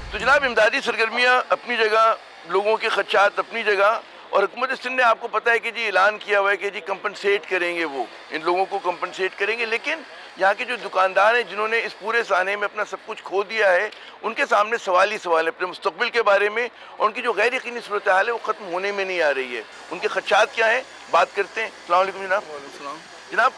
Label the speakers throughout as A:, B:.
A: तो जनाब इमदादी सरगर्मियाँ अपनी जगह, लोगों के खदशात अपनी जगह, और हुकूमत सिंध ने आपको पता है कि जी ऐलान किया हुआ है कि जी कंपनसेट करेंगे, वो इन लोगों को कंपनसेट करेंगे। लेकिन यहाँ के जो दुकानदार हैं जिन्होंने इस पूरे साने में अपना सब कुछ खो दिया है, उनके सामने सवाल ही सवाल है अपने मुस्तकबिल के बारे में, और उनकी जो गैर यकीनी सूरत हाल है वो ख़त्म होने में नहीं आ रही है। उनके खदशात क्या हैं, बात करते हैं। अस्सलाम वालेकुम जनाब। जनाब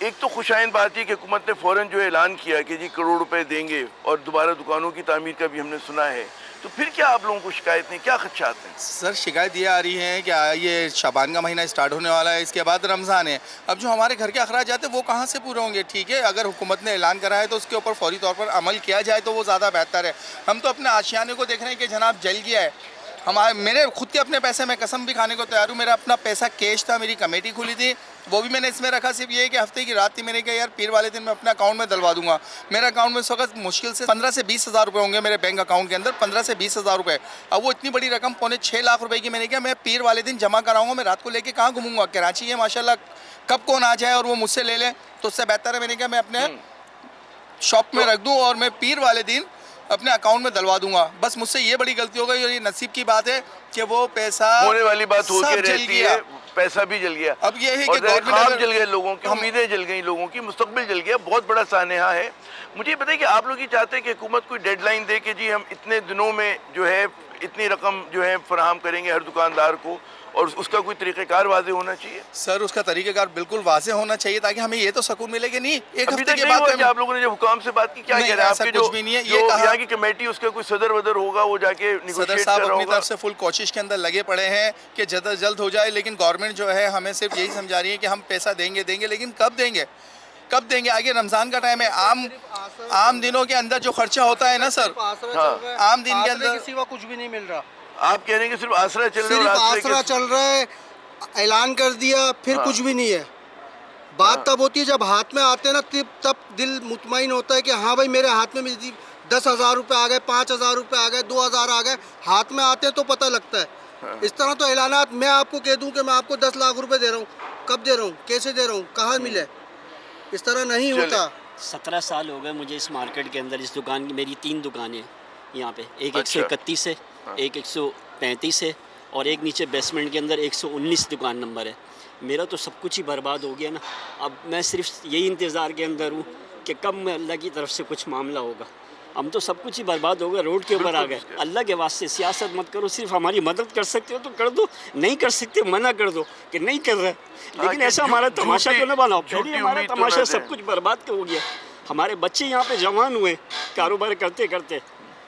A: एक तो खुशाइन बात है कि हुकूमत ने फ़ौरन जो ऐलान किया कि जी करोड़ रुपए देंगे, और दोबारा दुकानों की तामीर का भी हमने सुना है। तो फिर क्या आप लोगों को शिकायत नहीं, क्या खदशात हैं?
B: सर शिकायत ये आ रही है कि ये शाबान का महीना स्टार्ट होने वाला है, इसके बाद रमज़ान है। अब जो हमारे घर के अखराजात हैं वो कहाँ से पूरे होंगे? ठीक है, अगर हुकूमत ने ऐलान करा है तो उसके ऊपर फौरी तौर पर अमल किया जाए तो वो ज़्यादा बेहतर है। हम तो अपने आशियाने को देख रहे हैं कि जनाब जल गया है। मेरे खुद के अपने पैसे में कसम भी खाने को तैयार हूँ, मेरा अपना पैसा कैश था, मेरी कमेटी खुली थी, वो भी मैंने इसमें रखा। सिर्फ ये है कि हफ्ते की रात थी, मैंने कहा यार पीर वाले दिन मैं अपने अकाउंट में डलवा दूंगा। मेरे अकाउंट में इस वक्त मुश्किल से 15 से 20 हज़ार रुपये होंगे मेरे बैंक अकाउंट के अंदर, 15 से 20 हज़ार रुपये। अब वो इतनी बड़ी रकम, 6.25 लाख रुपए की, मैंने कहा मैं पीर वाले दिन जमा कराऊंगा, मैं रात को लेके कहाँ घूमूंगा? कराची है माशाल्लाह, कब कौन आ जाए और वो मुझसे ले ले, तो उससे बेहतर है मैंने कहा मैं अपने शॉप में रख दूँ और मैं पीर वाले दिन अपने अकाउंट में डलवा दूंगा। बस मुझसे ये बड़ी गलती हो गई, और ये नसीब की बात है कि वो पैसा
A: होने वाली बात होके रहती है, पैसा भी जल गया।
B: अब ये है कि
A: ख्वाब जल गए लोगों की, उम्मीदें जल गई लोगों की, मुस्तकबिल जल गया। बहुत बड़ा सानेहा है। मुझे ये बताइए कि आप लोग ये चाहते हैं कि हुकूमत कोई डेडलाइन दे कि जी हम इतने दिनों में जो है इतनी रकम जो है फराहम करेंगे हर दुकानदार को, और उसका कोई तरीक़ेकार वाज़े होना चाहिए?
B: सर उसका तरीक़ेकार बिल्कुल वाज़े होना चाहिए ताकि हमें ये तो सुकून मिले कि नहीं एक हफ्ते के
A: बाद आप लोगों ने जब हुकाम से बात की, क्या कह रहे हैं? आपके
B: कुछ भी नहीं है, ये
A: यहाँ की कमेटी, उसका कोई सदर वदर होगा, वो जाके
B: सदर साहब अपनी तरफ से फुल कोशिश के अंदर लगे पड़े हैं कि जल्द अज जल्द हो जाए। लेकिन गवर्नमेंट जो है हमें सिर्फ यही समझा रही है कि हम पैसा देंगे, लेकिन कब देंगे? आगे रमज़ान का टाइम है, आम दिनों के अंदर जो खर्चा होता है ना सर, आम दिन के अंदर
C: सिवा कुछ भी नहीं मिल रहा।
A: आप कह रहे हैं कि सिर्फ आसरा चल रहा है,
C: आसरा चल रहा है, ऐलान कर दिया, फिर कुछ भी नहीं है। बात तब होती है जब हाथ में आते हैं ना, तब दिल मुतमईन होता है कि हाँ भाई मेरे हाथ में 10,000 रुपये आ गए, 5,000 रुपये आ गए, 2,000 आ गए, हाथ में आते हैं तो पता लगता है। इस तरह तो ऐलानात, मैं आपको कह दूं कि मैं आपको 10 लाख रुपए दे रहा हूँ, कब दे रहा हूँ, कैसे दे रहा हूँ, कहाँ मिले? इस तरह नहीं होता।
D: 17 साल हो गए मुझे इस मार्केट के अंदर। इस दुकान की मेरी 3 दुकानें हैं यहाँ पे, एक 131 है, एक 135 है, और एक नीचे बेसमेंट के अंदर 119 दुकान नंबर है। मेरा तो सब कुछ ही बर्बाद हो गया ना। अब मैं सिर्फ यही इंतज़ार के अंदर हूँ कि कब अल्लाह की तरफ से कुछ मामला होगा। हम तो सब कुछ ही बर्बाद हो गया, रोड के ऊपर आ गए। अल्लाह के वास्ते सियासत मत करो, सिर्फ हमारी मदद कर सकते हो तो कर दो, नहीं कर सकते मना कर दो कि नहीं कर रहे। लेकिन ऐसा हमारा तमाशा तो न बनाओ। पहले हमारा तमाशा सब कुछ बर्बाद हो गया। हमारे बच्चे यहाँ पे जवान हुए कारोबार करते करते,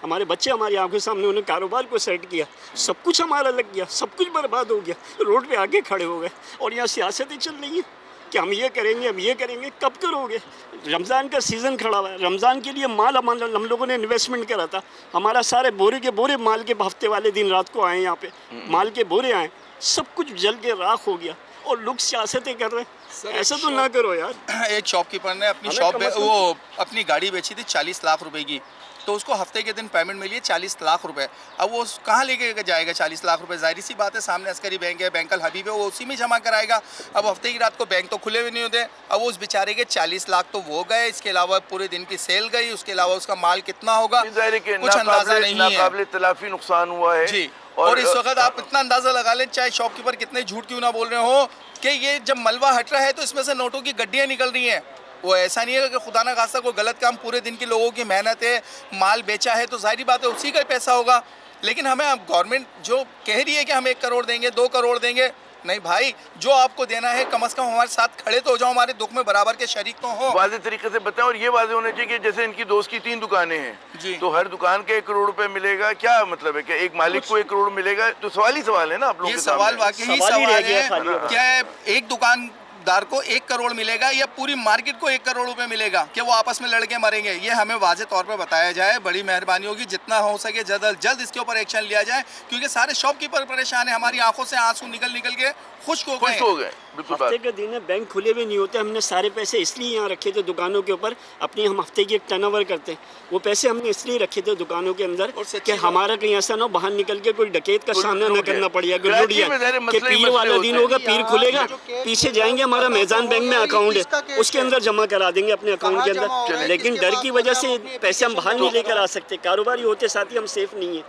D: हमारे बच्चे हमारी आंखों सामने, उन्होंने कारोबार को सेट किया, सब कुछ हमारा लग गया, सब कुछ बर्बाद हो गया। रोड पे आके खड़े हो गए और यहाँ सियासतें चल रही हैं कि हम ये करेंगे, हम ये करेंगे। कब करोगे? रमज़ान का सीज़न खड़ा हुआ है, रमज़ान के लिए माल हम लोगों ने इन्वेस्टमेंट करा था। हमारा सारे बोरे के बोरे माल के हफ्ते वाले दिन रात को आए, यहाँ पे माल के बोरे आए, सब कुछ जल के राख हो गया और लोग सियासतें कर रहे हैं। ऐसा तो ना करो यार।
B: एक शॉपकीपर ने अपनी शॉप वो अपनी गाड़ी बेची थी 40 लाख रुपए की, तो उसको हफ्ते के दिन पेमेंट मिली है 40 लाख रुपए। अब वो कहाँ लेके जाएगा 40 लाख रुपए? जाहिर सी बात है, सामने अस्करी बैंक है, बैंक अल हबीब है, वो उसी में जमा कराएगा। अब हफ्ते की रात को बैंक तो खुले हुए नहीं होते। अब वो उस बेचारे के 40 लाख तो वो गए, इसके अलावा पूरे दिन की सेल गई, उसके अलावा उसका माल कितना होगा कुछ अंदाजा नहीं है।
A: नाकाबिले तलाफी नुकसान हुआ है
B: जी। और इस वक्त आप इतना अंदाजा लगा लें, चाहे शॉपकीपर कितने झूठ क्यों ना बोल रहे हो, कि ये जब मलबा हट रहा है तो इसमें से नोटों की गड्डियाँ निकल रही हैं। वो ऐसा नहीं है कि खुदा ना खास्ता कोई गलत काम, पूरे दिन के लोगों की मेहनत है, माल बेचा है तो जाहिर बात है उसी का ही पैसा होगा। लेकिन हमें अब गवर्नमेंट जो कह रही है कि हम 1 करोड़ देंगे, 2 करोड़ देंगे, नहीं भाई, जो आपको देना है कम से कम हमारे साथ खड़े तो हो जाओ, हमारे दुख में बराबर के शरीक तो हो।
A: वाज़े तरीके से बताएं। और ये वाज़े होना चाहिए कि जैसे इनकी दोस्त की 3 दुकानें हैं, तो हर दुकान के 1 करोड़ रुपए मिलेगा। क्या मतलब है कि एक मालिक को 1 करोड़ मिलेगा? तो सवाल ही सवाल है ना आप लोगों के सामने।
B: सवाल वाकई सवाल है। क्या एक दुकानदार को 1 करोड़ मिलेगा या पूरी मार्केट को 1 करोड़ रुपए मिलेगा? कि वो आपस में लड़के मरेंगे? ये हमें वाज़े तौर पर बताया जाए, बड़ी मेहरबानी होगी। जितना हो सके जल्द इसके ऊपर एक्शन लिया जाए, क्योंकि सारे शॉपकीपर परेशान है। हमारी आंखों से आंसू निकल के खुश्क हो गए।
D: हफ्ते के दिन है, बैंक खुले हुए नहीं होते। हमने सारे पैसे इसलिए यहाँ रखे थे दुकानों के ऊपर, अपनी हम हफ्ते की एक टर्नओवर करते हैं, वो पैसे हमने इसलिए रखे थे दुकानों के अंदर कि हमारा कहीं ऐसा ना हो बाहर निकल के कोई डकैत का सामना न करना पड़ जाए। कि पीर वाला दिन होगा, पीर खुलेगा, पीछे जाएंगे, हमारा मैदान बैंक में अकाउंट
C: किसका
D: है,
C: कैश
D: उसके अंदर जमा करा देंगे अपने अकाउंट के
C: जमा हो रहा
D: अंदर।
C: है,
D: लेकिन
C: किसके
D: डर
C: पास
D: की
C: हो
D: वजह
C: रहा
D: से
C: है, अपनी
D: पैसे हम बाहर नहीं
C: application
D: लेकर आ सकते। कारोबारी होते साथ ही हम सेफ नहीं है,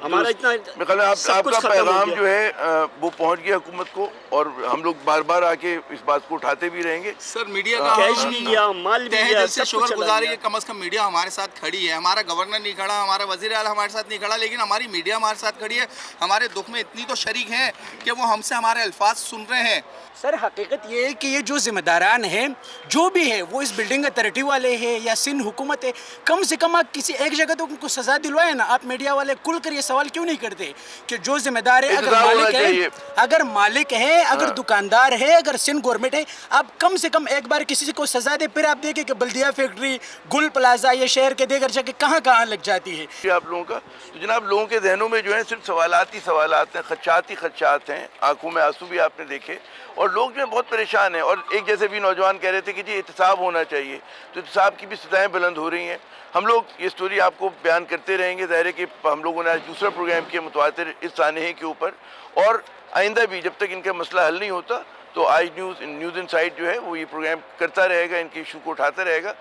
D: हमारा इतना
A: मेरे ख्याल में
D: सब कुछ
A: आपका
D: खत्म हो
A: पैगाम
D: गया।
A: जो है वो पहुंच गया हुकूमत को, और हम लोग बार बार आके इस बात को उठाते भी रहेंगे।
B: सर मीडिया का
D: कैश भी गया, माल भी
B: तहे
D: गया,
B: दिल से
D: सब कुछ चला
B: शुक्रगुजार है
D: गया।
B: कि कम से कम मीडिया हमारे साथ खड़ी है। हमारा गवर्नर नहीं खड़ा, हमारा वजीर आला हमारे साथ नहीं खड़ा, लेकिन हमारी मीडिया हमारे साथ खड़ी है। हमारे दुख में इतनी तो शरीक है कि वो हमसे हमारे अल्फाज सुन रहे हैं।
E: सर हकीकत ये है कि ये जो जिम्मेदारान हैं जो भी है, वो इस बिल्डिंग अथॉरिटी वाले हैं या सिंध हुकूमत है, कम से कम आप किसी एक जगह तो उनको सज़ा दिलवाए ना। आप मीडिया वाले खुल कर ये सवाल क्यों नहीं करते कि जो जिम्मेदार है, अगर
A: इंतजाम होना
E: मालिक
A: चाहिए।
E: है, अगर मालिक है, अगर दुकानदार है, अगर सिंध गवर्नमेंट है, आप कम से कम एक बार किसी को सज़ा दे। फिर आप देखें कि बल्दिया फैक्ट्री, गुल प्लाजा, ये शहर के देगर जगह कहाँ कहाँ लग जाती है।
A: कि आप लोगों का तो जनाब, लोगों के जहनों में जो है सिर्फ सवालात ही सवालात हैं, खदशात ही खदशात हैं, आंखों में आंसू भी आपने देखे, और लोग जो है बहुत परेशान हैं। और एक जैसे भी नौजवान कह रहे थे कि जी एहतसाब होना चाहिए, तो एहतसाब की भी सदाएं बुलंद हो रही हैं। हम लोग ये स्टोरी आपको बयान करते रहेंगे। ज़ाहिर है कि हम लोगों ने आज दूसरा प्रोग्राम किया मुतवातिर इस सानहे के ऊपर, और आइंदा भी जब तक इनका मसला हल नहीं होता तो आज न्यूज़ इनसाइट जो है वो ये प्रोग्राम करता रहेगा, इनके इशू को उठाता रहेगा।